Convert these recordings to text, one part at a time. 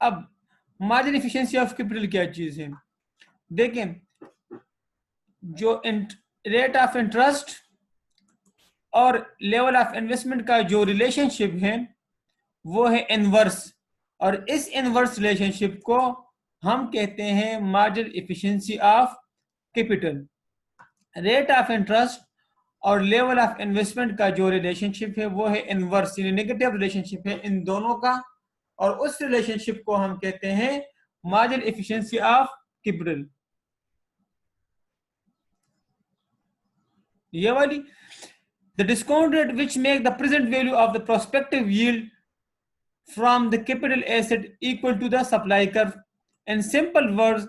अब margin efficiency of capital क्या चीज है? देखें, जो रेट ऑफ इंटरेस्ट और लेवल ऑफ इन्वेस्टमेंट का जो रिलेशनशिप है वो है इनवर्स, और इस इनवर्स रिलेशनशिप को हम कहते हैं margin efficiency of capital. Rate of interest और लेवल ऑफ इन्वेस्टमेंट का जो रिलेशनशिप है वो है इनवर्स, यानी नेगेटिव रिलेशनशिप है इन दोनों का, और उस रिलेशनशिप को हम कहते हैं मार्जिन एफिशिएंसी ऑफ कैपिटल। ये वाली, the discount rate which make the present value of the prospective yield from the capital asset equal to the supply curve। in simple words,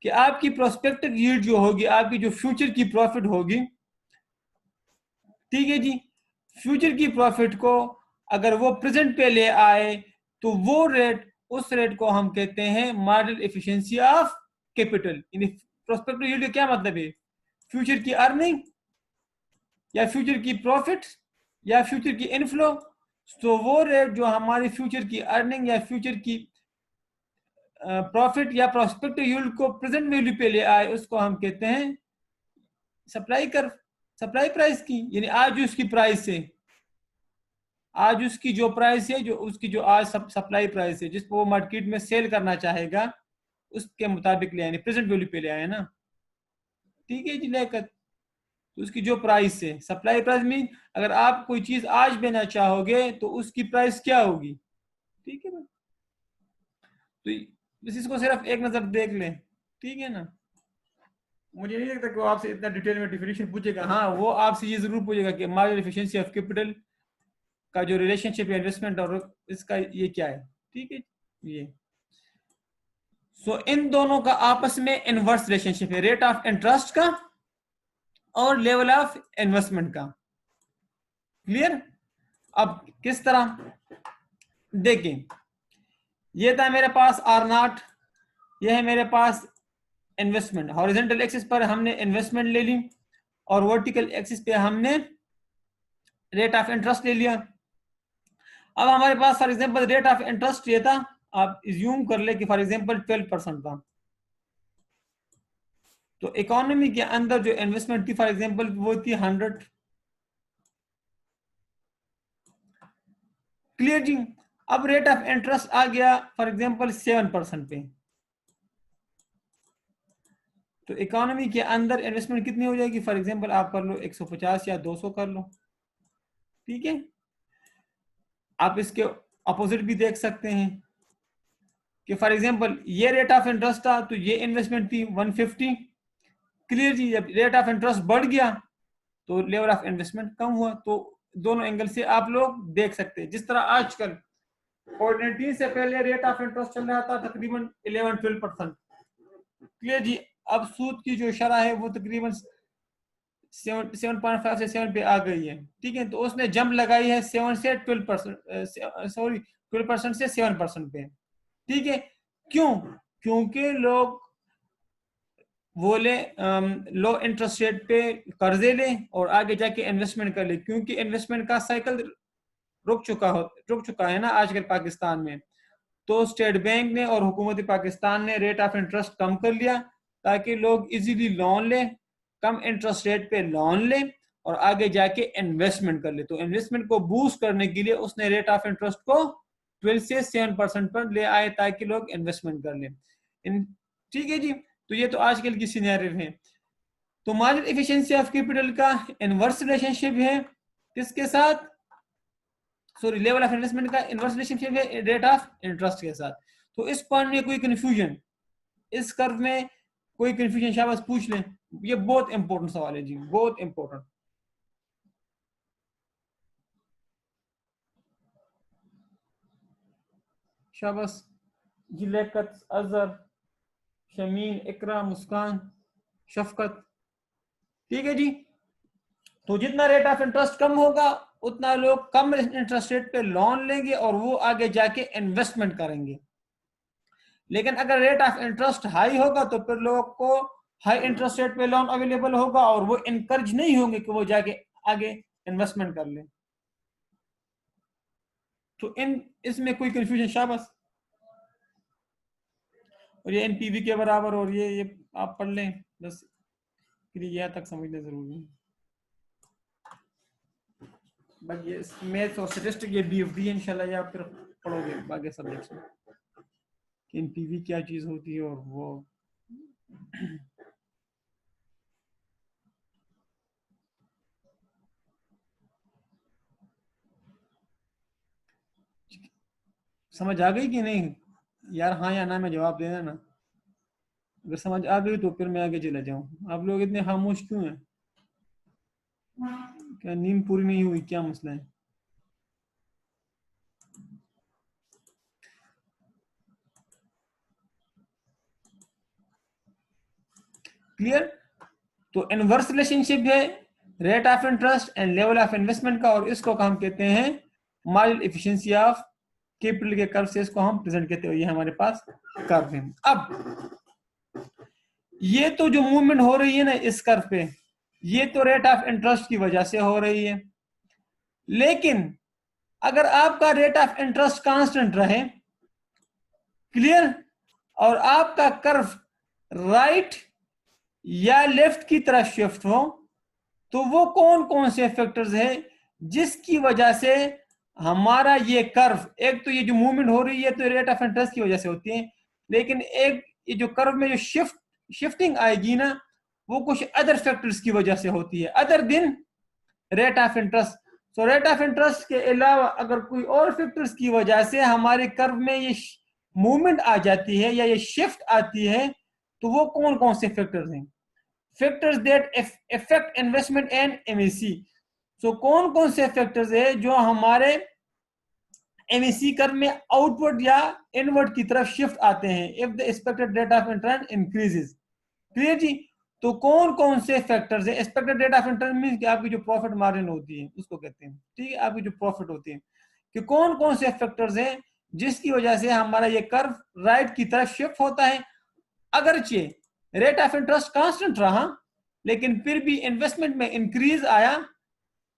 कि आपकी प्रोस्पेक्टिव यील्ड जो होगी, आपकी जो फ्यूचर की profit होगी, ठीक है जी, फ्यूचर की प्रॉफिट को अगर वो प्रेजेंट पे ले आए तो वो रेट, उस रेट को हम कहते हैं मार्जिनल एफिशिएंसी ऑफ कैपिटल। यानी प्रोस्पेक्टिव यील्ड क्या मतलब है? फ्यूचर की अर्निंग या फ्यूचर की प्रॉफिट या फ्यूचर की इनफ्लो। तो वो रेट जो हमारी फ्यूचर की अर्निंग या फ्यूचर की प्रॉफिट या प्रोस्पेक्टिव यील्ड को प्रेजेंट वैल्यू पे ले आए, उसको हम कहते हैं सप्लाई कर्व, सप्लाई प्राइस की। यानी आज उसकी प्राइस है, आज उसकी जो प्राइस है, जो उसकी जो आज सप्लाई प्राइस है जिसको वो मार्केट में सेल करना चाहेगा, उसके मुताबिक ले आए, प्रेजेंट वैल्यू पे ले आए ना, ठीक है जी। लेकर तो उसकी जो प्राइस है, सप्लाई प्राइस मीन अगर आप कोई चीज आज बेचना चाहोगे तो उसकी प्राइस क्या होगी, ठीक है ना। तो बस इसको सिर्फ एक नजर देख लें, ठीक है ना। मुझे नहीं लगता कि वो आपसे इतना डिटेल में डिफिनेशन पूछेगा। हाँ, वो आपसे ये जरूर पूछेगा कि मार्जिनल एफिशिएंसी ऑफ कैपिटल का जो रिलेशनशिप है इन्वेस्टमेंट और इसका ये क्या है, ठीक है ये। सो इन दोनों का आपस में इनवर्स रिलेशनशिप है, रेट ऑफ इंटरेस्ट का और लेवल ऑफ इन्वेस्टमेंट का। क्लियर? अब किस तरह, देखिए, ये था मेरे पास R0, ये है मेरे पास इन्वेस्टमेंट। हॉरिजॉन्टल एक्सिस पर हमने इन्वेस्टमेंट ले ली और वर्टिकल एक्सिस पे हमने रेट ऑफ इंटरेस्ट ले लिया। अब हमारे पास for example rate of interest ये था, आप इज्यूम कर ले कि फॉर एग्जांपल 12% था। तो इकोनॉमी के अंदर जो इन्वेस्टमेंट थी फॉर एग्जांपल वो थी 100। क्लियर जी? अब रेट ऑफ इंटरेस्ट आ गया फॉर एग्जांपल 7% पे, तो इकोनॉमी के अंदर इन्वेस्टमेंट कितनी हो जाएगी? फॉर एग्जांपल आप कर लो 150 या 200 कर लो, ठीक है। आप इसके अपोजिट भी देख सकते हैं कि फॉर एग्जांपल ये रेट ऑफ इंटरेस्ट था तो ये इन्वेस्टमेंट थी 150। क्लियर जी? जब रेट ऑफ इंटरेस्ट बढ़ गया तो लेवल ऑफ इन्वेस्टमेंट कम हुआ। तो दोनों एंगल से आप लोग देख सकते हैं। जिस तरह आजकल कोविड-19 से पहले रेट ऑफ इंटरेस्ट चल रहा था तकरीबन 11-12%। क्लियर जी? अब सूद की जो शरह है वो तकरीबन 7.5 से 7 पे आ गई है, ठीक है। तो उसने जंप लगाई है 7 से 12%, सॉरी 12% से 7% पे, ठीक है। क्यों? क्योंकि लोग बोले लो इंटरेस्ट रेट पे कर्जे लें और आगे जाके इन्वेस्टमेंट कर ले, क्योंकि इन्वेस्टमेंट का साइकिल रुक चुका है ना आजकल पाकिस्तान में। तो स्टेट बैंक ने और हुकूमत पाकिस्तान ने रेट ऑफ इंटरेस्ट कम कर लिया ताकि लोग इजीली लोन लें, कम इंटरेस्ट रेट पे लोन लें और आगे जाके इन्वेस्टमेंट कर ले। तो इन्वेस्टमेंट को बूस्ट करने के लिए उसने रेट ऑफ इंटरेस्ट को 12 से 7% पर ले आए ताकि लोग इन्वेस्टमेंट कर लें। ठीक है जी? तो ये तो आजकल की सिनेरियो है। तो मार्जिन एफिशिएंसी ऑफ कैपिटल का इनवर्स रिलेशनशिप है किसके साथ? सॉरी, लेवल ऑफ इन्वेस्टमेंट का इनवर्स रिलेशनशिप है रेट ऑफ इंटरेस्ट के साथ। तो इस पॉइंट में कोई कंफ्यूजन, इस कर्व में कोई कंफ्यूजन शाबाश पूछ लें, ये बहुत इंपॉर्टेंट सवाल है जी, बहुत इंपॉर्टेंट। शाबाश जी, लियाकत, अजहर, शमीन, इकरा, मुस्कान, शफकत, ठीक है जी। तो जितना रेट ऑफ इंटरेस्ट कम होगा उतना लोग कम इंटरेस्ट रेट पे लोन लेंगे और वो आगे जाके इन्वेस्टमेंट करेंगे। लेकिन अगर रेट ऑफ इंटरेस्ट हाई होगा तो फिर लोगों को हाई इंटरेस्ट रेट पे लोन अवेलेबल होगा और वो इनकरेज नहीं होंगे कि वो जाके आगे इन्वेस्टमेंट कर लें। तो इसमें कोई कंफ्यूजन शाबाश। और ये एनपीवी के बराबर, और ये आप पढ़ लें बस, फिर यहाँ तक समझना जरूरी है। बाकी ये मैथ्स और स्टैटिस्टिक्स ये बीएफडी इंशाल्लाह या फिर पढ़ोगे बाकी सब्जेक्ट्स में कि एनपीवी क्या चीज होती है। और वो समझ आ गई कि नहीं यार? हाँ या ना में जवाब देना ना। अगर समझ आ गई तो फिर मैं आगे चला जाऊं। आप लोग इतने खामोश क्यों हैं? क्या नींद पूरी नहीं हुई? क्या मसला है? क्लियर? तो इनवर्स रिलेशनशिप है rate of interest and level of investment का, और इसको हम कहते हैं मार्जिनल एफिशिएंसी ऑफ कैपिटल के कर्व से इसको हम प्रेजेंट करते हैं। ये हमारे पास कर्व है। अब ये तो जो मूवमेंट हो रही है ना इस कर्व पे, ये तो रेट ऑफ इंटरेस्ट की वजह से हो रही है। लेकिन अगर आपका रेट ऑफ इंटरेस्ट कांस्टेंट रहे, क्लियर, और आपका कर्व राइट या लेफ्ट की तरफ शिफ्ट हो, तो वो कौन कौन से फैक्टर्स हैं जिसकी वजह से हमारा ये कर्व, एक तो ये जो मूवमेंट हो रही है तो रेट ऑफ इंटरेस्ट की वजह से होती है, लेकिन एक ये जो कर्व में जो शिफ्टिंग आएगी ना, वो कुछ अदर फैक्टर्स की वजह से होती है other than rate of interest. तो रेट ऑफ इंटरेस्ट के अलावा अगर कोई और फैक्टर्स की वजह से हमारे कर्व में ये मूवमेंट आ जाती है या ये शिफ्ट आती है, तो वो कौन कौन से फैक्टर्स हैं? Factors that affect investment and MEC. So कौन कौन से फैक्टर्स है जो हमारे एमएसी कर्व में आउटवर्ड या इनवर्ड की तरफ शिफ्ट आते हैं if the expected rate of interest increases. Clear जी? तो कौन कौन से फैक्टर्स है? Expected rate of interest means कि आपकी जो प्रॉफिट मार्जिन होती है उसको कहते हैं, ठीक है, आपकी जो प्रॉफिट होती है, कि कौन कौन से फैक्टर्स हैं जिसकी वजह से हमारा ये कर्व राइट की तरफ शिफ्ट होता है। अगरचे रेट ऑफ इंटरेस्ट कांस्टेंट रहा लेकिन फिर भी इन्वेस्टमेंट में इंक्रीज आया,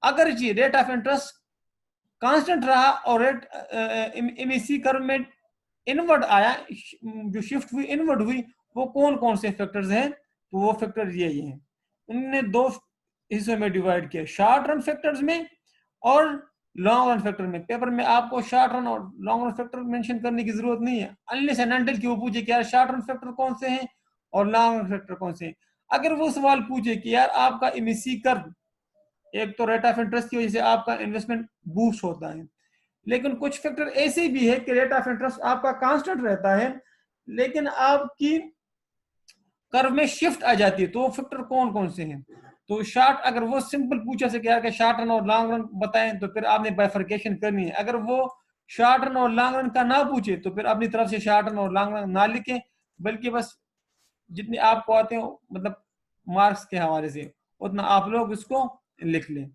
अगर जी रेट ऑफ इंटरेस्ट कांस्टेंट रहा और रेट एमएसी कर्व में इनवर्ड आया, जो शिफ्ट हुई इनवर्ड हुई, वो कौन कौन से फैक्टर्स हैं? तो वो फैक्टर ये हैं। उन्होंने दो हिस्सों में डिवाइड किया, शॉर्ट रन फैक्टर्स में और लॉन्ग रन फैक्टर में। पेपर में आपको शॉर्ट रन और लॉन्ग रन फैक्टर मेंशन करने की जरूरत नहीं है, अनलेस एंड अनटिल कि वो पूछे कि यार शॉर्ट रन फैक्टर कौन से हैं और लॉन्ग रन फैक्टर कौन से हैं। अगर वो सवाल पूछे कि यार आपका एमएसी कर्व, एक तो रेट ऑफ इंटरेस्ट की वजह से आपका इन्वेस्टमेंट बूस्ट होता है, लेकिन कुछ फैक्टर ऐसे भी है कि रेट ऑफ इंटरेस्ट आपका कांस्टेंट रहता है लेकिन आपकी कर्व में शिफ्ट आ जाती है, तो वो फैक्टर कौन कौन से हैं? तो शार्ट, अगर वो सिंपल पूछा से क्या शॉर्ट रन और लॉन्ग रन बताएं तो फिर आपने बाइफर्केशन करनी है। अगर वो शॉर्ट रन और लॉन्ग रन का ना पूछे तो फिर अपनी तरफ से शॉर्ट रन और लॉन्ग रन ना लिखें, बल्कि बस जितने आपको आते हैं मतलब मार्क्स के हवाले से उतना आप लोग इसको लिख लें।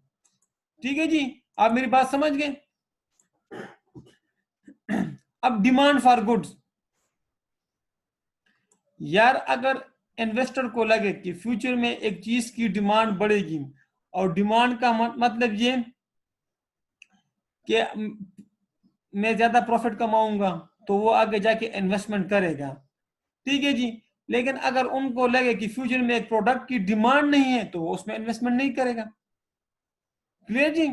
ठीक है जी, आप मेरी बात समझ गए? अब डिमांड फॉर गुड्स, यार अगर इन्वेस्टर को लगे कि फ्यूचर में एक चीज की डिमांड बढ़ेगी, और डिमांड का मतलब ये कि मैं ज्यादा प्रॉफिट कमाऊंगा, तो वो आगे जाके इन्वेस्टमेंट करेगा, ठीक है जी। लेकिन अगर उनको लगे कि फ्यूचर में एक प्रोडक्ट की डिमांड नहीं है तो वो उसमें इन्वेस्टमेंट नहीं करेगा। क्लियर जी?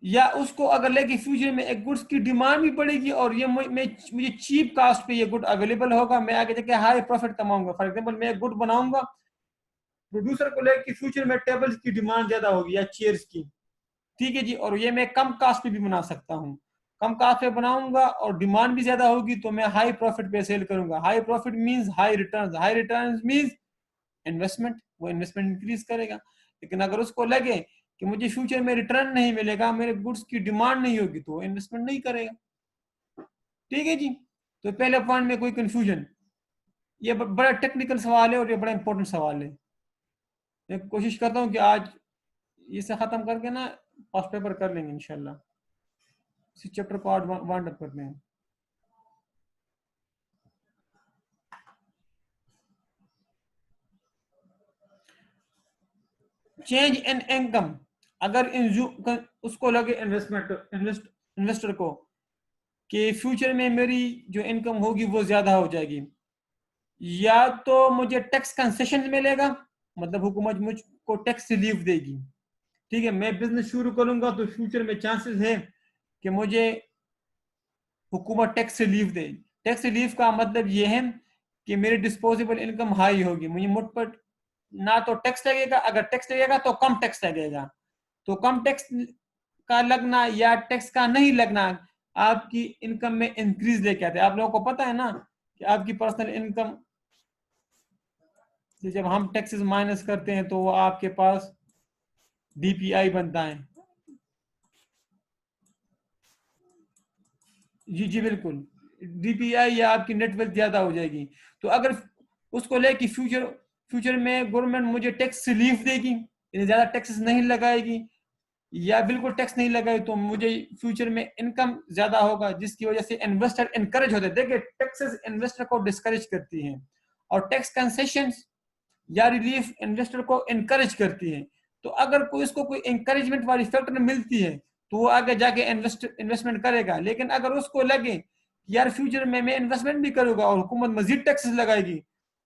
या उसको अगर लगे फ्यूचर में एक गुड्स की डिमांड भी बढ़ेगी और ये मुझे चीप कास्ट पे ये गुड अवेलेबल होगा, मैं आगे जाके हाई प्रॉफिट कमाऊंगा। फॉर एग्जांपल मैं एक गुड बनाऊंगा, प्रोड्यूसर को लगे कि फ्यूचर में टेबल्स की डिमांड ज्यादा होगी या चेयर्स की, ठीक है जी, और ये मैं कम कास्ट पे भी बना सकता हूँ, कम कास्ट पे बनाऊंगा और डिमांड भी ज्यादा होगी तो मैं हाई प्रॉफिट पे सेल करूंगा। High profit means high returns, high returns means investment, वो इन्वेस्टमेंट इंक्रीज करेगा। लेकिन अगर उसको लगे कि मुझे फ्यूचर में रिटर्न नहीं मिलेगा, मेरे गुड्स की डिमांड नहीं होगी, तो इन्वेस्टमेंट नहीं करेगा। ठीक है जी, तो पहले पॉइंट में कोई कंफ्यूजन? ये बड़ा टेक्निकल सवाल है और ये बड़ा इंपॉर्टेंट सवाल है। मैं कोशिश करता हूँ कि आज इसे खत्म करके ना पास पेपर कर लेंगे इंशाल्लाह। इसी चैप्टर को आज वाइंड अप करते हैं। चेंज इन इनकम, अगर उसको लगे इन्वेस्टर को कि फ्यूचर में मेरी जो इनकम होगी वो ज्यादा हो जाएगी, या तो मुझे टैक्स कंसेशन मिलेगा, मतलब हुकूमत मुझको टैक्स रिलीफ देगी, ठीक है, मैं बिजनेस शुरू करूंगा तो फ्यूचर में चांसेस है कि मुझे हुकूमत टैक्स रिलीफ दे। टैक्स रिलीफ का मतलब ये है कि मेरी डिस्पोजेबल इनकम हाई होगी, मुझे मुझ पर ना तो टैक्स लगेगा, अगर टैक्स लगेगा तो कम टैक्स लगेगा, तो कम टैक्स का लगना या टैक्स का नहीं लगना आपकी इनकम में इंक्रीज लेके आते हैं। आप लोगों को पता है ना कि आपकी पर्सनल इनकम से जब हम टैक्सेस माइनस करते हैं तो वो आपके पास डीपीआई बनता है। जी जी बिल्कुल, डीपीआई या आपकी नेटवर्थ ज्यादा हो जाएगी। तो अगर उसको लेके फ्यूचर फ्यूचर में गवर्नमेंट मुझे टैक्स रिलीफ देगी, ज्यादा टैक्सेस नहीं लगाएगी या बिल्कुल टैक्स नहीं लगाए, तो मुझे फ्यूचर में इनकम ज्यादा होगा, जिसकी वजह से इन्वेस्टर इनकरेज होते हैं। देखिए टैक्सेस इन्वेस्टर को डिस्करेज करती हैं और टैक्स कंसेशन या रिलीफ इन्वेस्टर को इनकरेज करती है। तो अगर कोई इसको कोई इंकरेजमेंट वाली फैक्टर मिलती है तो वो आगे जाके इन्वेस्टमेंट करेगा। लेकिन अगर उसको लगे कि यार फ्यूचर में मैं इन्वेस्टमेंट भी करूंगा और हुकूमत मजीद टैक्सेस लगाएगी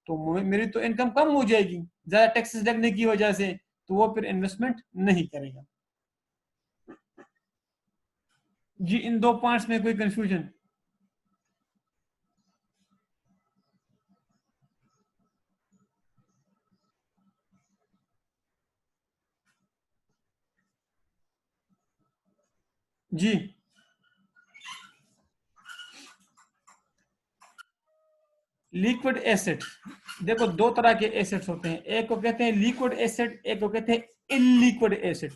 तो मेरी तो इनकम कम हो जाएगी ज्यादा टैक्सेस लगने की वजह से, तो वो फिर इन्वेस्टमेंट नहीं करेगा। जी इन दो पॉइंट्स में कोई कंफ्यूजन? जी लिक्विड एसेट, देखो दो तरह के एसेट्स होते हैं, एक को कहते हैं लिक्विड एसेट, एक को कहते हैं इनलिक्विड एसेट।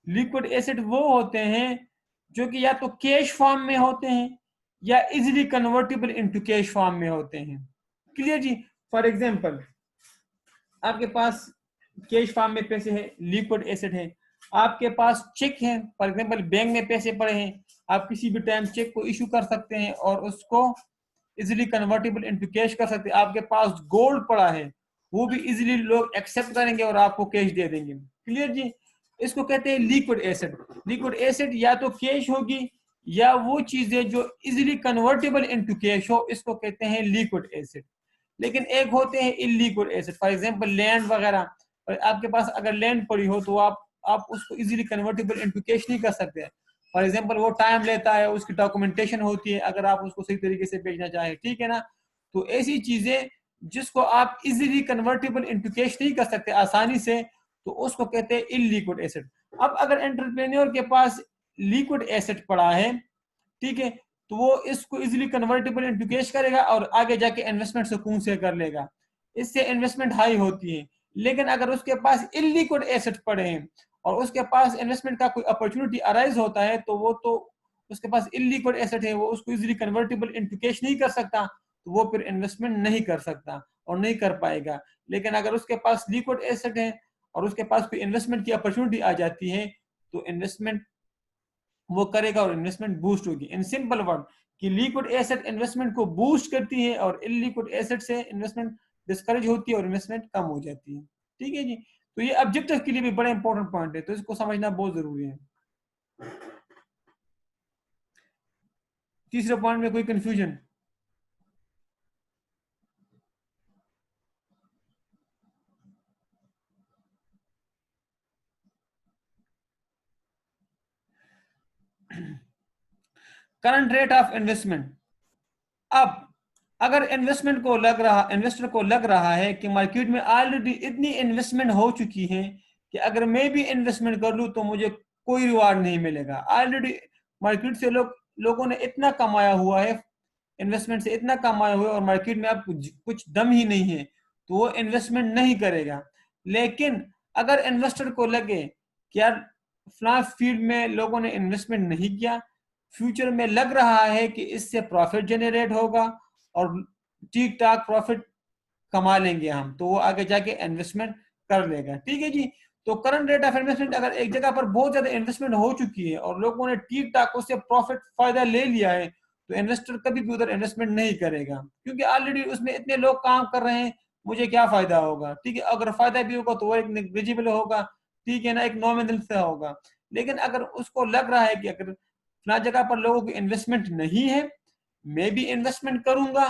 लिक्विड एसेट वो होते हैं जो कि या तो कैश फॉर्म में होते हैं या easily convertible into cash form में होते हैं। Clear ji? फॉर एग्जांपल आपके पास कैश फॉर्म में पैसे हैं, लिक्विड एसेट है। आपके पास चेक है, फॉर एग्जांपल बैंक में पैसे पड़े हैं, आप किसी भी टाइम चेक को इशू कर सकते हैं और उसको इजिली कन्वर्टेबल इनटू कैश कर सकते हैं। आपके पास गोल्ड पड़ा है, वो भी इजिली लोग एक्सेप्ट करेंगे और आपको कैश दे देंगे। क्लियर जी? इसको कहते हैं लिक्विड एसेट। लिक्विड एसेट या तो कैश होगी या वो चीजें जो इजिली कन्वर्टेबल इनटू कैश हो, इसको कहते हैं लिक्विड एसेट। लेकिन एक होते हैं इनलिक्विड एसेट, फॉर एग्जांपल लैंड वगैरह, और आपके पास अगर लैंड पड़ी हो तो आप उसको इजीली कन्वर्टेबल इनटू कैश नहीं कर सकते। फॉर एग्जांपल वो टाइम लेता है, उसकी डॉक्यूमेंटेशन होती है अगर आप उसको सही तरीके से बेचना चाहें, ठीक है ना? तो ऐसी चीजें जिसको आप इजीली कन्वर्टेबल इनटू कैश नहीं कर सकते आसानी से, तो उसको कहते हैं इनलिक्विड एसेट। अब अगर एंटरप्रेन्योर के पास लिक्विड एसेट पड़ा है, ठीक है, तो वो इसको इजीली कन्वर्टेबल इनटू कैश करेगा और आगे जाके इन्वेस्टमेंट सुकून से कर लेगा, इससे इन्वेस्टमेंट हाई होती है। लेकिन अगर उसके पास इलिक्विड एसेट पड़े हैं और उसके पास इन्वेस्टमेंट का कोई अपॉर्चुनिटी अराइज होता है, तो वो तो उसके पास इलिक्विड एसेट है, वो उसको इजीली कन्वर्टेबल इनटू कैश नहीं कर सकता, तो वो फिर इन्वेस्टमेंट नहीं कर सकता और नहीं कर पाएगा। लेकिन अगर उसके पास लिक्विड एसेट है और उसके पास कोई इन्वेस्टमेंट की अपॉर्चुनिटी आ जाती है, तो इन्वेस्टमेंट वो करेगा और इन्वेस्टमेंट बूस्ट होगी। इन सिंपल वर्ड कि लिक्विड एसेट इन्वेस्टमेंट को बूस्ट करती है और इलिक्विड एसेट से इन्वेस्टमेंट डिस्करेज होती है और इन्वेस्टमेंट कम हो जाती है। ठीक है जी? तो ये ऑब्जेक्टिव के लिए भी बड़ा इंपॉर्टेंट पॉइंट है, तो इसको समझना बहुत जरूरी है। तीसरे पॉइंट में कोई confusion? Current rate of investment. अब अगर इन्वेस्टर को लग रहा है कि मार्केट में ऑलरेडी इतनी इन्वेस्टमेंट हो चुकी है कि अगर मैं भी इन्वेस्टमेंट कर लूं तो मुझे कोई रिवार्ड नहीं मिलेगा, ऑलरेडी मार्केट से लोगों ने इतना कमाया हुआ है, इन्वेस्टमेंट से इतना कमाया हुआ है और मार्केट में अब कुछ दम ही नहीं है, तो वो इन्वेस्टमेंट नहीं करेगा। लेकिन अगर इन्वेस्टर को लगे कि यार फला फील्ड में लोगों ने इन्वेस्टमेंट नहीं किया, फ्यूचर में लग रहा है कि इससे प्रॉफिट जनरेट होगा और ठीक ठाक प्रॉफिट कमा लेंगे हम, तो वो आगे जाके इन्वेस्टमेंट कर लेगा। ठीक है जी? तो करंट रेट ऑफ इन्वेस्टमेंट अगर एक जगह पर बहुत ज्यादा इन्वेस्टमेंट हो चुकी है और लोगों ने ठीक ठाक उससे प्रॉफिट फायदा ले लिया है, तो इन्वेस्टर कभी भी उधर इन्वेस्टमेंट नहीं करेगा, क्योंकि ऑलरेडी उसमें इतने लोग काम कर रहे हैं, मुझे क्या फायदा होगा? ठीक है, अगर फायदा भी होगा तो वो एक नेग्लिजिबल होगा, ठीक है ना, एक नॉमिनल से होगा। लेकिन अगर उसको लग रहा है कि अगर फला जगह पर लोगों की इन्वेस्टमेंट नहीं है, मैं भी इन्वेस्टमेंट करूंगा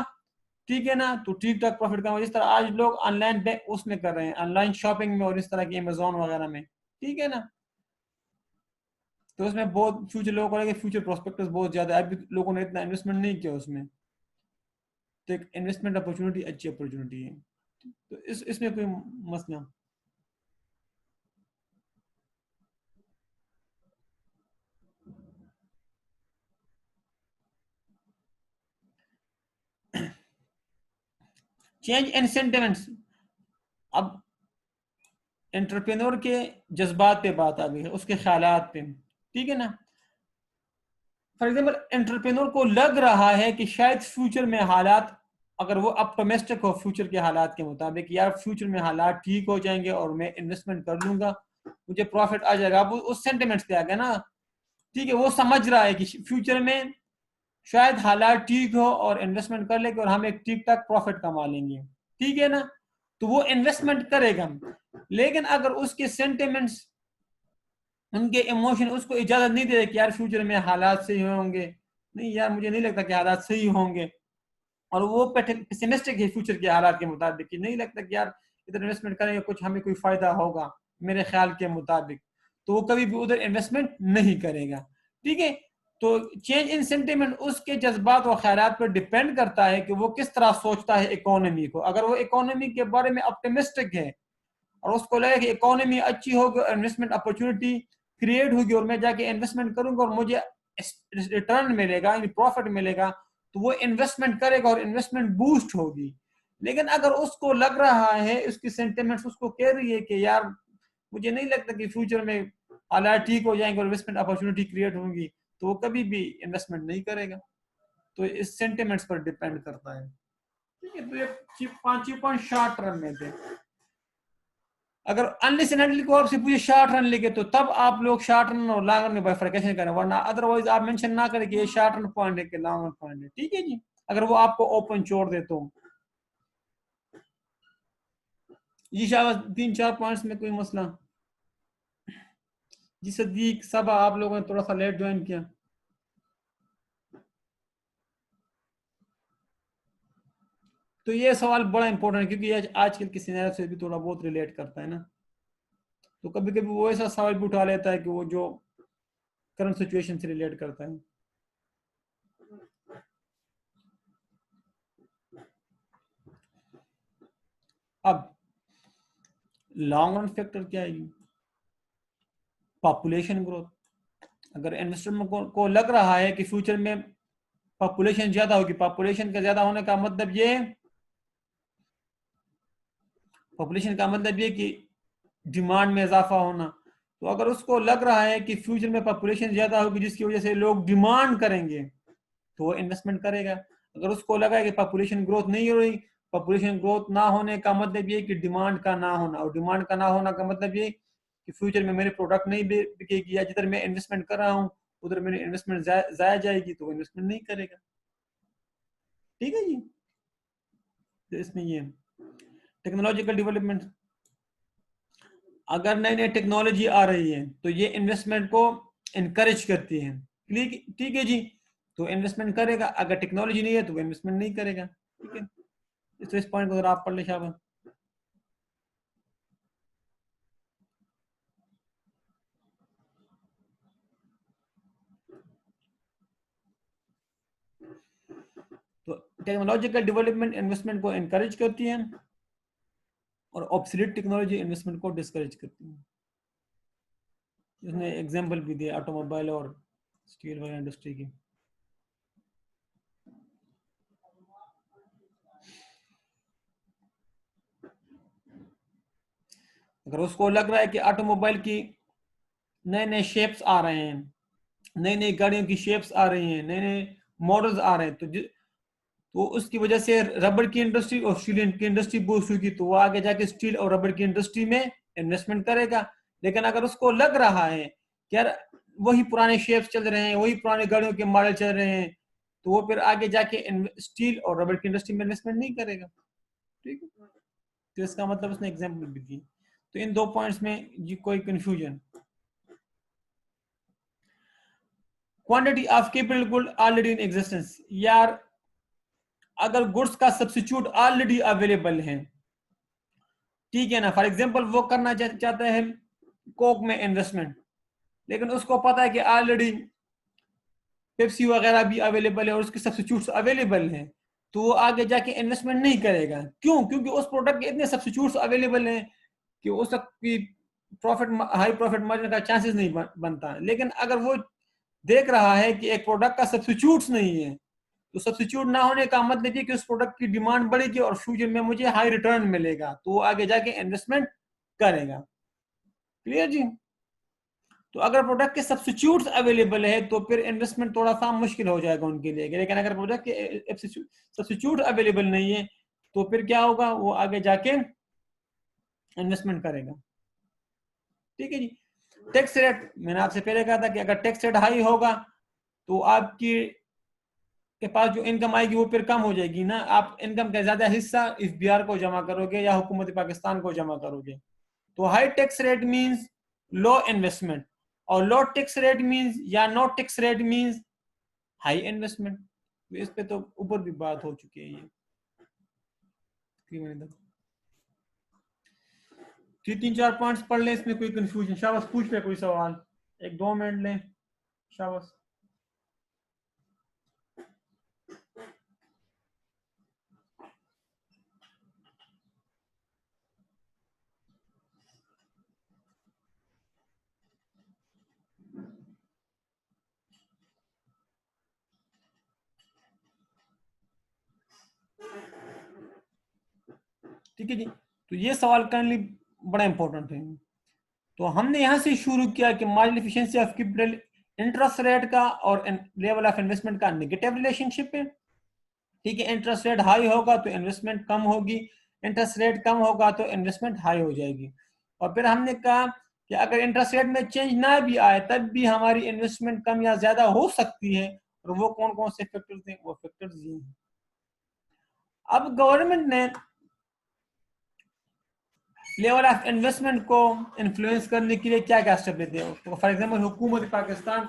ठीक है ना, तो ठीक ठाक प्रॉफिट कमा, जिस तरह आज लोग ऑनलाइन उसमें कर रहे हैं, ऑनलाइन शॉपिंग में और इस तरह की अमेजोन वगैरह में, ठीक है ना। तो उसमें बहुत फ्यूचर लोगों को लगे, फ्यूचर प्रोस्पेक्टस बहुत ज्यादा है, अभी लोगों ने इतना इन्वेस्टमेंट नहीं किया उसमें, तो एक इन्वेस्टमेंट अपॉर्चुनिटी अच्छी अपॉर्चुनिटी है, तो इसमें कोई मसला। चेंज इन सेंटिमेंट्स, अब एंटरप्रेन्योर के जज्बात पे बात आ गई है, उसके ख्यालात पे, ठीक है ना। फॉर एग्जाम्पल एंटरप्रेन्योर को लग रहा है कि शायद फ्यूचर में हालात, अगर वो ऑप्टिमिस्टिक हो फ्यूचर के हालात के मुताबिक, यार फ्यूचर में हालात ठीक हो जाएंगे और मैं इन्वेस्टमेंट कर लूंगा, मुझे प्रॉफिट आ जाएगा, अब उस सेंटिमेंट्स पे आ गया ना, ठीक है। वो समझ रहा है कि फ्यूचर में शायद हालात ठीक हो और इन्वेस्टमेंट कर लेंगे और हम एक ठीक ठाक प्रॉफिट कमा लेंगे, ठीक है ना, तो वो इन्वेस्टमेंट करेगा। लेकिन अगर उसके सेंटिमेंट्स, उनके इमोशन उसको इजाजत नहीं दे रहे कि यार फ्यूचर में हालात सही होंगे, नहीं यार मुझे नहीं लगता कि हालात सही होंगे, और वो पेसिमिस्टिक है फ्यूचर के हालात के मुताबिक कि नहीं लगता कि यार इधर इन्वेस्टमेंट करेंगे कुछ हमें कोई फायदा होगा मेरे ख्याल के मुताबिक, तो वो कभी भी उधर इन्वेस्टमेंट नहीं करेगा, ठीक है। तो चेंज इन सेंटिमेंट उसके जज्बात और ख्यालात पर डिपेंड करता है कि वो किस तरह सोचता है इकोनॉमी को। अगर वो इकोनॉमी के बारे में ऑप्टिमिस्टिक है और उसको लगे कि इकोनॉमी अच्छी होगी, इन्वेस्टमेंट अपॉर्चुनिटी क्रिएट होगी और मैं जाके इन्वेस्टमेंट करूंगा और मुझे रिटर्न मिलेगा, यानी प्रॉफिट मिलेगा, तो वो इन्वेस्टमेंट करेगा और इन्वेस्टमेंट बूस्ट होगी। लेकिन अगर उसको लग रहा है, उसकी सेंटिमेंट्स उसको कह रही है कि यार मुझे नहीं लगता कि फ्यूचर में हालात ठीक हो जाएंगे और इन्वेस्टमेंट अपॉर्चुनिटी क्रिएट होंगी, तो वो कभी भी इन्वेस्टमेंट नहीं करेगा। तो इस सेंटिमेंट्स पर डिपेंड करता है, ठीक है। तो ये 5 शॉर्ट रन में थे। अगर अनलिसनली को आपसे पूछे शॉर्ट रन लेके, तो तब आप लोग शॉर्ट रन और लॉन्ग रन में बाइफरकेशन करें, वरना अदरवाइज आप मेंशन ना करें कि ये शॉर्ट रन पॉइंट है कि लॉन्ग रन पॉइंट है, ठीक है जी। अगर वो आपको ओपन छोड़ दे तो जी शाबाश, 3-4 पॉइंट्स में कोई मसला। जी सदीक सब आप लोगों ने थोड़ा सा लेट ज्वाइन किया, तो ये सवाल बड़ा इंपॉर्टेंट है क्योंकि ये आजकल के सिनेरियो से भी थोड़ा बहुत रिलेट करता है ना। तो कभी कभी वो ऐसा सवाल भी उठा लेता है कि वो जो करंट सिचुएशन से रिलेट करता है। अब लॉन्ग रन फैक्टर क्या है? Population growth. अगर इन्वेस्टर को लग रहा है कि फ्यूचर में पॉपुलेशन ज्यादा होगी, पॉपुलेशन का ज्यादा होने का मतलब ये, पॉपुलेशन का मतलब ये कि डिमांड में इजाफा होना, तो अगर उसको लग रहा है कि फ्यूचर में पॉपुलेशन ज्यादा होगी जिसकी वजह से लोग डिमांड करेंगे, तो वो इन्वेस्टमेंट करेगा। अगर उसको लगा है कि पॉपुलेशन ग्रोथ नहीं हो रही, पॉपुलेशन ग्रोथ ना होने का मतलब ये कि डिमांड का ना होना, और डिमांड का ना होना का मतलब ये कि फ्यूचर में मेरे प्रोडक्ट नहीं बिकेगी, या जिधर मैं इन्वेस्टमेंट कर रहा हूँ उधर मेरी इन्वेस्टमेंट जाया जाएगी, तो वो इन्वेस्टमेंट नहीं करेगा, ठीक है जी। तो इसमें ये टेक्नोलॉजिकल डेवलपमेंट, अगर नई नई टेक्नोलॉजी आ रही है तो ये इन्वेस्टमेंट को इनकरेज करती है, ठीक है जी। तो इन्वेस्टमेंट करेगा, अगर टेक्नोलॉजी नहीं है तो वो इन्वेस्टमेंट नहीं करेगा, ठीक है। तो इस पॉइंट को अगर आप पढ़ ले शाबाश। तो टेक्नोलॉजिकल डेवलपमेंट इन्वेस्टमेंट को इनकरेज करती है और ऑब्सोलीट टेक्नोलॉजी इन्वेस्टमेंट को डिस्करेज करती है। इसने एग्जांपल भी दिया ऑटोमोबाइल और स्टील वगैरह इंडस्ट्री की। अगर उसको लग रहा है कि ऑटोमोबाइल की नए नए शेप्स आ रहे हैं, नई नई गाड़ियों की शेप्स आ रही हैं, नए नए मॉडल्स आ रहे हैं, तो उसकी वजह से रबड़ की इंडस्ट्री और स्टील की इंडस्ट्री बूस्ट हुई, तो वो आगे जाके स्टील और रबड़ की इंडस्ट्री में इन्वेस्टमेंट करेगा। लेकिन अगर उसको लग रहा है कि यार वही पुराने शेप्स चल रहे हैं, वही पुराने गाड़ियों के मॉडल चल रहे हैं, तो वो फिर आगे जाके स्टील और रबड़ की इंडस्ट्री में इन्वेस्टमेंट नहीं करेगा, ठीक है। तो इसका मतलब उसने एग्जाम्पल भी दी। तो इन 2 पॉइंट्स में जी कोई confusion? Quantity of capital good already in existence, यार अगर गुड्स का सब्स्टिट्यूट ऑलरेडी अवेलेबल है, ठीक है ना, फॉर एग्जांपल वो करना चाहता है कोक में इन्वेस्टमेंट, लेकिन उसको पता है कि ऑलरेडी पेप्सी वगैरह भी अवेलेबल है और उसके सब्स्टिट्यूट्स अवेलेबल हैं, तो वो आगे जाके इन्वेस्टमेंट नहीं करेगा। क्यों? क्योंकि उस प्रोडक्ट के इतने सब्स्टिट्यूट्स अवेलेबल हैं कि उसकी प्रॉफिट, हाई प्रॉफिट मार्जिन का चांसेस नहीं बनता। लेकिन अगर वो देख रहा है कि एक प्रोडक्ट का सब्स्टिट्यूट्स नहीं है, तो सब्स्टिट्यूट ना होने का मतलब ये कि उस प्रोडक्ट की डिमांड बढ़ेगी और फ्यूचर में मुझे हाई रिटर्न मिलेगा, तो वो आगे जाके इन्वेस्टमेंट करेगा। क्लियर जी? तो अगर प्रोडक्ट के सब्स्टिट्यूट्स अवेलेबल है तो फिर इन्वेस्टमेंट थोड़ा सा मुश्किल हो जाएगा उनके लिए। लेकिन अगर प्रोडक्ट के सब्स्टिट्यूट अवेलेबल नहीं है तो फिर क्या होगा, वो आगे जाके इन्वेस्टमेंट करेगा। ठीक है जी। टैक्स रेट, मैंने आपसे पहले कहा था कि अगर टैक्स रेट हाई होगा तो आपकी के पास जो इनकम आएगी वो फिर कम हो जाएगी ना। आप इनकम का ज्यादा हिस्सा एफबीआर को जमा करोगे या हुकूमत पाकिस्तान को जमा करोगे। तो high tax rate means low investment, और लो टैक्स रेट मींस या no tax rate means high investment. इस पे तो ऊपर भी बात हो चुकी है ये। 3-4 पॉइंट्स पढ़ लें, इसमें कोई कंफ्यूजन, शाबाश पूछ ले कोई सवाल, 1-2 मिनट लें, शाबाश। ठीक है जी। तो ये सवाल करने बड़ा इंपॉर्टेंट है। तो हमने यहां से शुरू किया कि marginal efficiency of capital interest rate का और लेवल ऑफ इन्वेस्टमेंट का नेगेटिव रिलेशनशिप है। ठीक है, इंटरेस्ट रेट हाई होगा तो इन्वेस्टमेंट कम होगी, इंटरेस्ट रेट कम होगा तो इन्वेस्टमेंट हाई हो जाएगी। और फिर हमने कहा कि अगर इंटरेस्ट रेट में चेंज ना भी आए तब भी हमारी इन्वेस्टमेंट कम या ज्यादा हो सकती है, और वो कौन कौन से फैक्टर्स हैं, वो फैक्टर्स ये हैं। अब गवर्नमेंट ने लेवल ऑफ इन्वेस्टमेंट को इन्फ्लुएंस करने के लिए क्या क्या स्टेप लेते हैं। तो फॉर एग्जांपल हुकूमत पाकिस्तान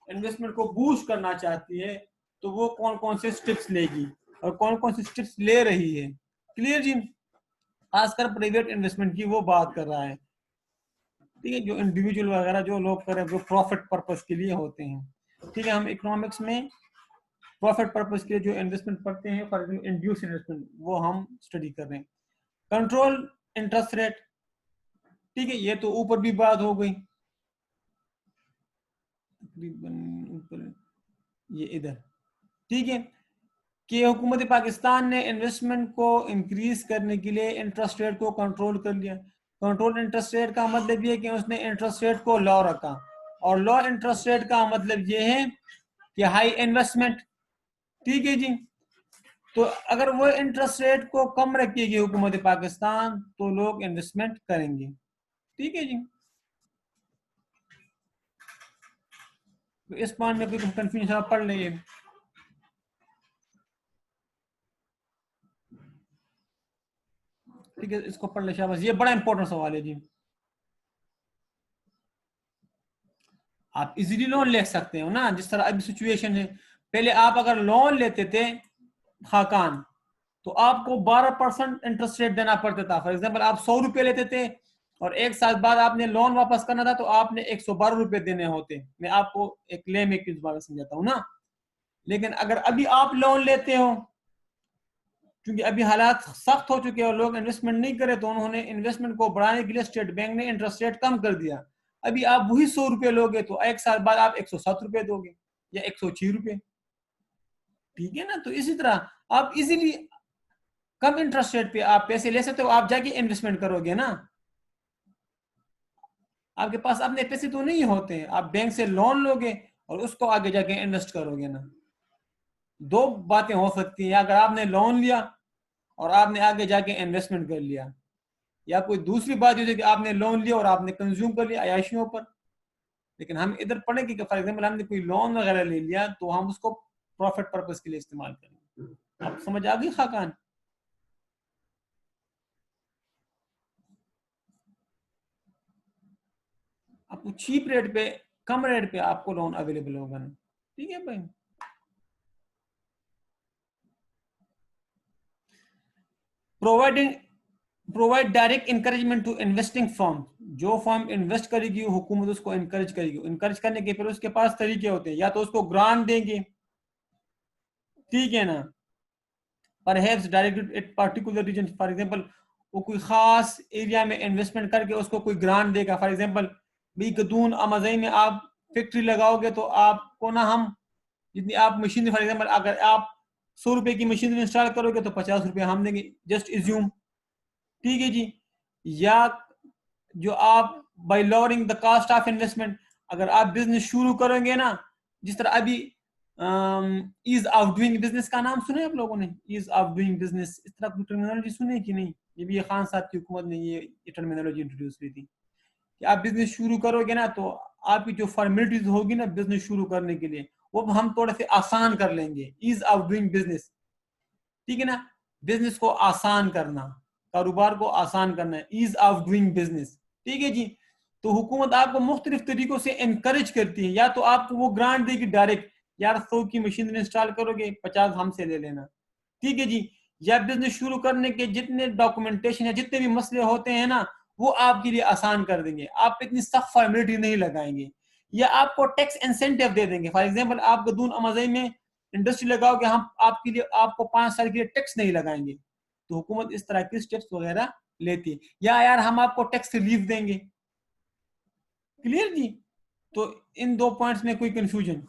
इन्वेस्टमेंट को बूस्ट करना चाहती है, तो वो कौन कौन से स्टेप्स लेगी और कौन कौन से स्टेप्स ले रही है। क्लियर जी? खासकर प्राइवेट इन्वेस्टमेंट की वो बात कर रहा है। ठीक है, जो इंडिविजुअल वगैरह जो लोग करें जो प्रॉफिट पर्पस के लिए होते हैं। ठीक है, हम इकोनॉमिक्स में प्रॉफिट पर्पस के लिए जो इन्वेस्टमेंट पढ़ते हैं, फॉर एग्जाम्पल इंड्यूस इन्वेस्टमेंट, वो हम स्टडी कर रहे हैं। कंट्रोल इंटरेस्ट रेट, ठीक है, ये तो ऊपर भी बात हो गई तकरीबन ऊपर, ये इधर। ठीक है, कि हुकूमत पाकिस्तान ने इन्वेस्टमेंट को इंक्रीज करने के लिए इंटरेस्ट रेट को कंट्रोल कर लिया। कंट्रोल इंटरेस्ट रेट का मतलब ये कि उसने इंटरेस्ट रेट को लो रखा, और लो इंटरेस्ट रेट का मतलब ये है कि हाई इन्वेस्टमेंट। ठीक है जी। तो अगर वो इंटरेस्ट रेट को कम रखेगी हुकूमत पाकिस्तान तो लोग इन्वेस्टमेंट करेंगे। ठीक है जी। तो इस पॉइंट में कोई कंफ्यूजन आप पढ़ लेंगे। ठीक है, इसको पढ़ ले शाबाश, ये बड़ा इंपॉर्टेंट सवाल है जी। आप इजीली लोन ले सकते हो ना, जिस तरह अभी सिचुएशन है। पहले आप अगर लोन लेते थे खाकान, तो आपको 12% इंटरेस्ट रेट देना पड़ता था। फॉर एग्जांपल आप 100 रुपए लेते थे और एक साल बाद आपने लोन वापस करना था तो आपने 112 रुपए देने होते। मैं आपको एक ले में किस बारे समझाता हूँ ना। लेकिन अगर अभी आप लोन लेते हो, क्योंकि अभी हालात सख्त हो चुके हैं और लोग इन्वेस्टमेंट नहीं करे, तो उन्होंने इन्वेस्टमेंट को बढ़ाने के लिए स्टेट बैंक ने इंटरेस्ट रेट कम कर दिया। अभी आप वही 100 रुपए लोगे तो एक साल बाद आप 107 रुपए दोगे या 106 रुपए। ठीक है ना? तो इसी तरह आप इजीली कम इंटरेस्ट रेट पे आप पैसे ले सकते हो, आप जाके इन्वेस्टमेंट करोगे ना। आपके पास अपने पैसे तो नहीं होते हैं, आप बैंक से लोन लोगे और उसको आगे जाके इन्वेस्ट करोगे ना। दो बातें हो सकती हैं, अगर आपने लोन लिया और आपने आगे जाके इन्वेस्टमेंट कर लिया, या कोई दूसरी बात ये कि आपने लोन लिया और आपने कंज्यूम कर लिया अयाशियों पर। लेकिन हम इधर पढ़ेंगे कि फॉर एग्जाम्पल हमने कोई लोन वगैरह ले लिया तो हम उसको प्रॉफिट पर्पस के लिए इस्तेमाल करेंगे। आप समझ आ गई खाकान? आपको चीप रेट पे, कम रेट पे आपको लोन अवेलेबल होगा ना। ठीक है भाई। Provide direct encouragement to investing firm, जो फर्म इन्वेस्ट करेगी हुकूमत उसको इनकरेज करेगी। इनकरेज करने के फिर उसके पास तरीके होते हैं, या तो उसको ग्रांट देंगे, ठीक है ना, perhaps directed at particular region, for example वो कोई खास एरिया में इन्वेस्टमेंट करके उसको कोई ग्रांट देगा। फॉर एग्जांपल भाई गदून अमाजई में आप फैक्ट्री लगाओगे तो आपको ना हम जितनी आप मशीन, फॉर एग्जांपल अगर आप 100 रुपए की मशीन इंस्टॉल करोगे तो 50 रुपए हम देंगे, जस्ट इज्यूम, ठीक है जी। या जो आप bye lowering the cost of investment, अगर आप बिजनेस शुरू करोगे ना, जिस तरह अभी ईज ऑफ डूइंग बिजनेस का नाम सुने आप लोगों ने, ईज ऑफ डूइंग बिजनेस, इस तरह की टर्मिनोलॉजी सुने कि नहीं? ये भी खान साहब की हुकूमत ने ये टर्मिनोलॉजी इंट्रोड्यूस की थी कि आप बिजनेस शुरू करोगे ना तो आपकी जो फॉर्मेलिटीज होगी ना बिजनेस शुरू करने के लिए वो हम थोड़े से आसान कर लेंगे, ईज ऑफ डूइंग बिजनेस, ठीक है ना। बिजनेस को आसान करना, कारोबार को आसान करना है, ईज ऑफ डूइंग बिजनेस, ठीक है जी। तो हुकूमत आपको मुख्तलिफ तरीकों से इनकरेज करती है, या तो आपको वो ग्रांट देगी डायरेक्ट, यार 100 की मशीन इंस्टॉल करोगे 50 हमसे ले लेना, ठीक है जी। या बिजनेस शुरू करने के जितने डॉक्यूमेंटेशन है, जितने भी मसले होते हैं ना, वो आपके लिए आसान कर देंगे, आप इतनी सख्त फॉर्मेलिटी नहीं लगाएंगे। या आपको टैक्स इंसेंटिव दे देंगे, फॉर एग्जांपल आप गदून अमाजई में इंडस्ट्री लगाओगे, हम आपके लिए आपको 5 साल के लिए टैक्स नहीं लगाएंगे। तो हुकूमत इस तरह के स्टेप्स वगैरह लेती है। या यार हम आपको टैक्स रिलीफ देंगे, क्लियर जी। तो इन दो पॉइंट्स में कोई कंफ्यूजन?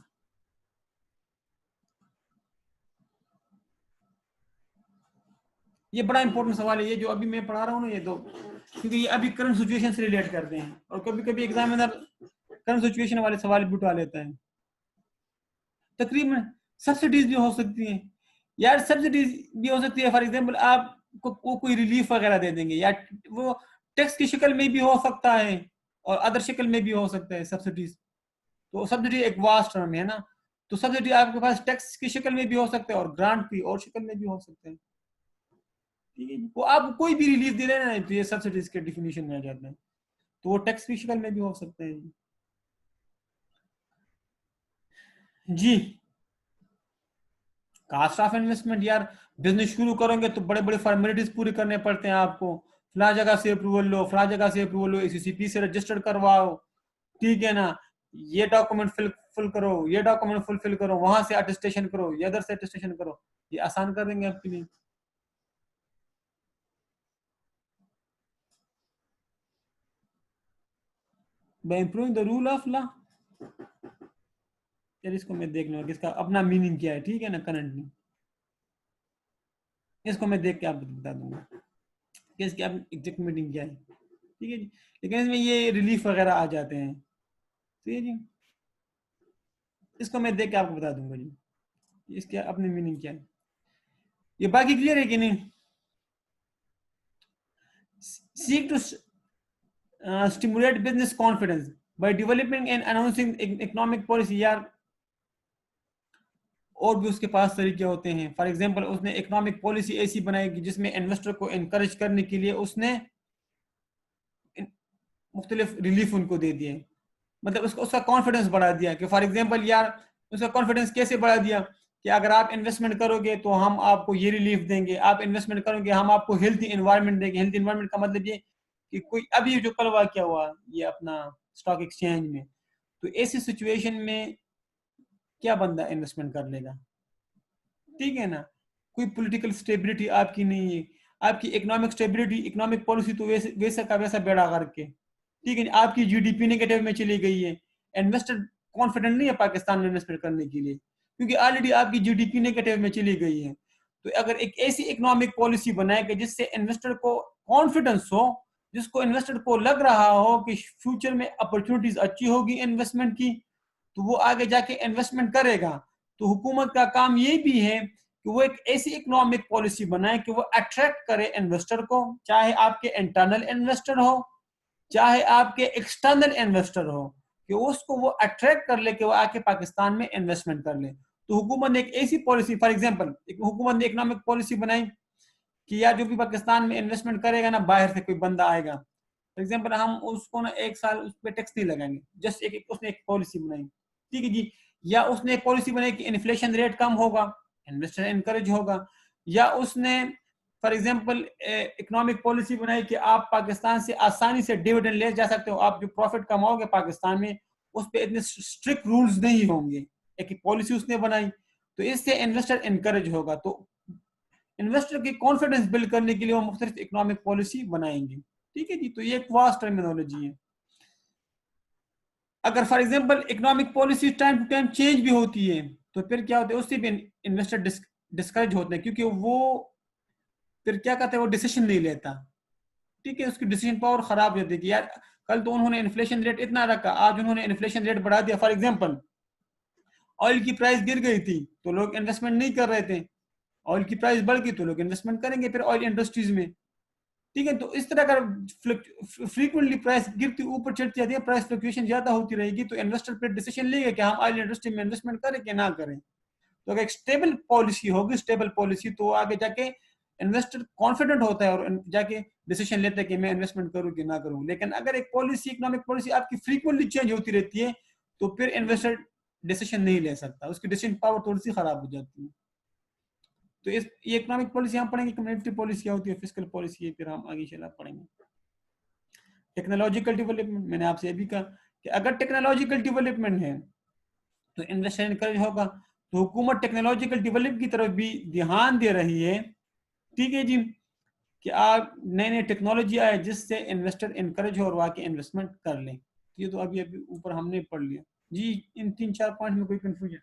ये बड़ा इंपॉर्टेंट सवाल है, ये जो अभी मैं पढ़ा रहा हूँ ना, ये दो, क्योंकि ये अभी करंट सिचुएशन से रिलेट करते हैं, और कभी कभी एग्जामिनर करंट सिचुएशन वाले सवाल भी उठा लेता है। तकरीबन सब्सिडीज भी हो सकती हैं यार, सब्सिडीज भी हो सकती है, फॉर एग्जांपल आपको कोई रिलीफ वगैरह दे देंगे, या वो टैक्स की शक्ल में भी हो सकता है और अदर शक्ल में भी हो सकता है सब्सिडीज। तो सब्सिडी एक वास्ट टर्म है ना, तो सब्सिडी आपके पास टैक्स की शक्ल में भी हो सकता है और ग्रांट की और शक्ल में भी हो सकता है, ठीक है। वो आप कोई भी रिलीफ दे रहे हैं तो ये सब्सिडीज के डिफिनीशन में आ जाता है, तो वो टैक्स की शक्ल में भी हो सकता है जी। कास्ट ऑफ इन्वेस्टमेंट, यार बिजनेस शुरू करोगे तो बड़े बड़े फॉर्मेलिटीज पूरी करने पड़ते हैं आपको, फला जगह से अप्रूवल लो, फला जगह से अप्रूवल लो, एसीसीपी से रजिस्टर्ड करवाओ, ठीक है ना, ये डॉक्यूमेंट फुल करो, ये डॉक्यूमेंट फुलफिल करो, वहां से अटेस्टेशन करो, ये अदर से अटेस्टेशन करो, ये आसान कर देंगे आपके लिए। By improving the rule of law, यार इसको मैं देख लूंगा इसका अपना मीनिंग क्या है, ठीक है ना, करंटली इसको मैं देख के आपको बता दूंगा कि इसकी एग्जैक्ट मीनिंग क्या है, ठीक है जी। लेकिन इसमें ये रिलीफ वगैरह आ जाते हैं, ठीक है जी, इसको मैं देख के आपको बता दूंगा जी इसके अपनी मीनिंग क्या है। ये बाकी क्लियर है कि नहीं? Seek to stimulate business confidence by developing and announcing economic policy, यार और भी उसके पास तरीके होते हैं। फॉर एग्जांपल उसने इकोनॉमिक पॉलिसी ऐसी बनाई कि जिसमें इन्वेस्टर को इनकरेज करने के लिए उसने मुख्तलिफ रिलीफ उनको दे दिए, मतलब उसका कॉन्फिडेंस बढ़ा दिया कि फॉर एग्जांपल यार उसका कॉन्फिडेंस कैसे बढ़ा दिया कि अगर आप इन्वेस्टमेंट करोगे तो हम आपको ये रिलीफ देंगे, आप इन्वेस्टमेंट करोगे हम आपको हेल्थी एनवायरनमेंट देंगे। हेल्थी एनवायरनमेंट का मतलब ये कि कोई अभी जो कल वाकया हुआ ये अपना स्टॉक एक्सचेंज में, तो ऐसी सिचुएशन में क्या बंदा इन्वेस्टमेंट कर लेगा, ठीक है ना। कोई पॉलिटिकल स्टेबिलिटी आपकी नहीं है, आपकी इकोनॉमिक स्टेबिलिटी, इकोनॉमिक पॉलिसी तो वैसे वैसा का वैसा बेड़ा करके, ठीक है। आपकी जीडीपी नेगेटिव में चली गई है, इन्वेस्टर कॉन्फिडेंट नहीं है पाकिस्तान में इन्वेस्टमेंट करने के लिए, क्योंकि ऑलरेडी आपकी जीडीपी नेगेटिव में चली गई है। तो अगर एक ऐसी इकोनॉमिक पॉलिसी बनाए कि जिससे इन्वेस्टर को कॉन्फिडेंस हो, जिसको इन्वेस्टर को लग रहा हो कि फ्यूचर में अपॉर्चुनिटीज अच्छी होगी इन्वेस्टमेंट की, तो वो आगे जाके इन्वेस्टमेंट करेगा। तो हुकूमत का काम ये भी है कि वो एक ऐसी इकोनॉमिक पॉलिसी बनाए कि वो अट्रैक्ट करे इन्वेस्टर को, चाहे आपके इंटरनल इन्वेस्टर हो चाहे आपके एक्सटर्नल इन्वेस्टर हो, कि उसको वो अट्रैक्ट कर ले कि वो आके पाकिस्तान में इन्वेस्टमेंट कर ले। तो हुकूमत ने एक ऐसी पॉलिसी, फॉर एग्जांपल हुकूमत ने इकोनॉमिक पॉलिसी बनाई कि यार जो भी पाकिस्तान में इन्वेस्टमेंट करेगा ना, बाहर से कोई बंदा आएगा, फॉर एग्जांपल हम उसको ना 1 साल उस पर टैक्स नहीं लगाएंगे, जस्ट उसने एक पॉलिसी बनाई, ठीक है जी। या उसने एक पॉलिसी बनाई कि इन्फ्लेशन रेट कम होगा, इन्वेस्टर इनकरेज होगा। या उसने फॉर एग्जांपल इकोनॉमिक पॉलिसी बनाई कि आप पाकिस्तान से आसानी से डिविडेंड ले जा सकते हो, आप जो प्रॉफिट कमाओगे पाकिस्तान में उस पर इतने स्ट्रिक्ट रूल्स नहीं होंगे, एक पॉलिसी उसने बनाई, तो इससे इन्वेस्टर इनकरेज होगा। तो इन्वेस्टर की कॉन्फिडेंस बिल्ड करने के लिए वो मुख्तलिफ इकोनॉमिक पॉलिसी बनाएंगे। ठीक है जी, तो ये एक वास्ट टर्मिनोलॉजी है। अगर for example economic policy time to time change भी होती है तो फिर क्या होता है, उससे भी इन्वेस्टर डिस्करेज होते हैं, क्योंकि वो फिर क्या करते हैं, वो डिसीजन नहीं लेता। ठीक है, उसकी डिसीजन पावर खराब हो जाती है कि यार कल तो उन्होंने इन्फ्लेशन रेट इतना रखा, आज उन्होंने इन्फ्लेशन रेट बढ़ा दिया। फॉर एग्जांपल ऑयल की प्राइस गिर गई थी तो लोग इन्वेस्टमेंट नहीं कर रहे थे, ऑयल की प्राइस बढ़ गई तो लोग इन्वेस्टमेंट करेंगे फिर ऑयल इंडस्ट्रीज में। ठीक है, तो इस तरह का फ्रीक्वेंटली प्राइस गिरती ऊपर चढ़ती जाती है, प्राइस फ्लक्चुएशन ज्यादा होती रहेगी, तो इन्वेस्टर फिर डिसीजन लेगा कि हम ऑयल इंडस्ट्री में इन्वेस्टमेंट करें कि ना करें। तो अगर एक स्टेबल पॉलिसी होगी, स्टेबल पॉलिसी, तो आगे जाके इन्वेस्टर कॉन्फिडेंट होता है और जाके डिसीजन लेता है कि मैं इन्वेस्टमेंट करूं कि ना करूं। लेकिन अगर एक पॉलिसी, इकोनॉमिक पॉलिसी आपकी फ्रीक्वेंटली चेंज होती रहती है तो फिर इन्वेस्टर डिसीजन नहीं ले सकता, उसकी डिसीजन पावर थोड़ी सी खराब हो जाती है। तो इस ये इकोनॉमिक पॉलिसी हम पढ़ेंगे, कम्युनिटी पॉलिसी क्या होती है, फिस्कल पॉलिसी है, फिर हम आगे चला पढ़ेंगे। टेक्नोलॉजिकल डेवलपमेंट, मैंने आपसे ये भी कहा कि अगर टेक्नोलॉजिकल डेवलपमेंट है तो इन्वेस्टर इनकरेज होगा। तो हुकूमत टेक्नोलॉजिकल डेवलप की तरफ भी ध्यान दे रही है। ठीक है जी, कि आप नई नई टेक्नोलॉजी आए जिससे इन्वेस्टर इनकरेज हो और वाकई इन्वेस्टमेंट कर लें। ये तो अभी अभी ऊपर हमने पढ़ लिया जी। इन 3-4 पॉइंट में कोई कंफ्यूजन?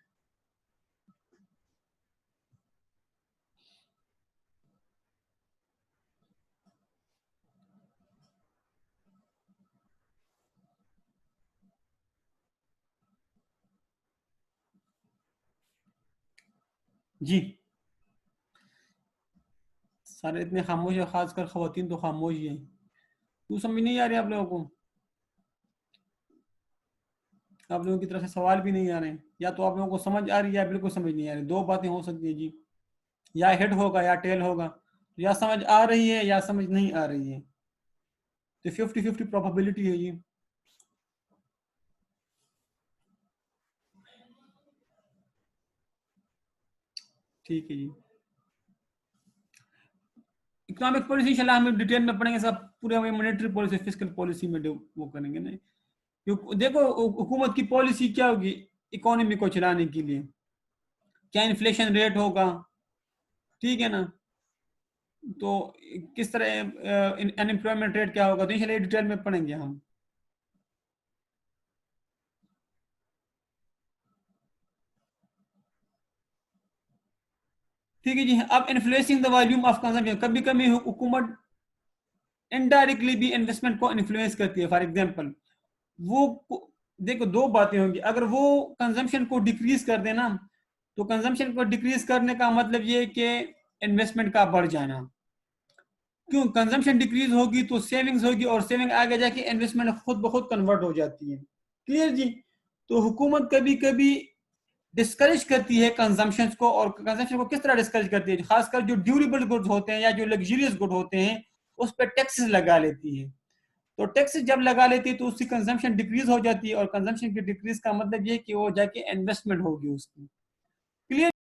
जी, सारे इतने खामोश है, खासकर खवातीन तो खामोश ही हैं। क्यों समझ नहीं आ रही आप लोगों को? आप लोगों की तरफ से सवाल भी नहीं आ रहे हैं, या तो आप लोगों को समझ आ रही है या बिल्कुल समझ नहीं आ रही। दो बातें हो सकती है जी, या हेड होगा या टेल होगा, तो या समझ आ रही है या समझ नहीं आ रही है। तो 50-50 प्रोबेबिलिटी है ये। ठीक है जी, इकोनॉमिक पॉलिसी इंशाल्लाह हम डिटेल में पढ़ेंगे सब, पूरे मॉनेटरी पॉलिसी, फिस्कल पॉलिसी में वो करेंगे नहीं। देखो हुकूमत की पॉलिसी क्या होगी इकोनॉमी को चलाने के लिए, क्या इन्फ्लेशन रेट होगा, ठीक है ना, तो किस तरह अनएम्प्लॉयमेंट रेट क्या होगा, तो इंशाल्लाह डिटेल में पढ़ेंगे हम। ठीक है जी, अब influencing the volume of consumption, कभी कभी हुकूमत इनडायरेक्टली भी इन्वेस्टमेंट को इन्फ्लुएंस करती है। फॉर एग्जांपल वो, देखो दो बातें होंगी, अगर वो कंजम्पशन को डिक्रीज कर देना तो कंजम्पशन को डिक्रीज करने का मतलब ये कि इन्वेस्टमेंट का बढ़ जाना। क्यों? कंजम्पशन डिक्रीज होगी तो सेविंग्स होगी और सेविंग आगे जाके इन्वेस्टमेंट खुद ब खुद कन्वर्ट हो जाती है। क्लियर जी? तो हुकूमत कभी कभी डिस्करेज करती है कंजम्पशन को, और कंजम्पशन को किस तरह डिस्करेज करती है, खासकर जो ड्यूरेबल गुड्स होते हैं या जो लग्जरियस गुड होते हैं उस पर टैक्सेस लगा लेती है। तो टैक्स जब लगा लेती है तो उसकी कंजम्पशन डिक्रीज हो जाती है, और कंजम्पशन की डिक्रीज का मतलब ये कि वो जाके इन्वेस्टमेंट होगी उसकी। क्लियर?